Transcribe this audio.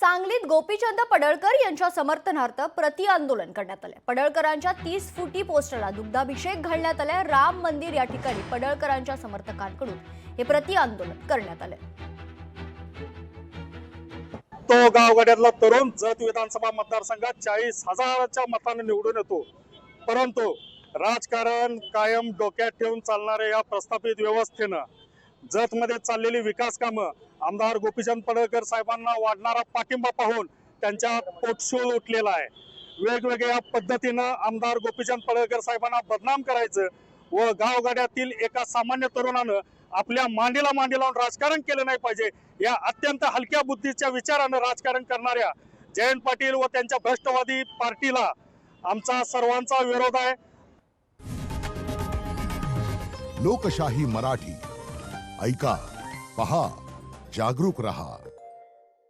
सांगलीत गोपीचंद पडळकर यांच्या समर्थनार्थ प्रति आंदोलन करण्यात आले। पडळकरांच्या 30 फुटी पोस्टरला दुग्धाभिषेक घालण्यात आले। राम मंदिर या ठिकाणी पडळकरांच्या समर्थकांकडून हे प्रति आंदोलन करण्यात आले। तो गावगाड्यातला तरुण जत विधानसभा मतदारसंघात 40,000च्या मताने निवडून येतो, परंतु राजकारण कायम डोक्यात ठेवून चालणाऱ्या या प्रस्थापित व्यवस्थेनं जत मध्ये चाललेली विकास कामं आमदार गोपीचंद पडळकर साहेबांना वाढणारा पाठिंबा पाहून त्यांच्या पोटशूळ उठलेला आहे। वेगवेगळ्या पद्धतीनं आमदार गोपीचंद पडळकर साहेबांना बदनाम करायचं व गावगाड्यातील एका सामान्य तरुणानं आपल्या मांडीला मांडी लावून राजकारण केलं नाही पाहिजे या अत्यंत हलक्या बुद्धीच्या विचारानं राजकारण करणाऱ्या जयंत पाटील व त्यांच्या भ्रष्टवादी पार्टीला आमचा सर्वांचा विरोध आहे। लोकशाही मराठी ऐका, पहा, जागरूक रहा।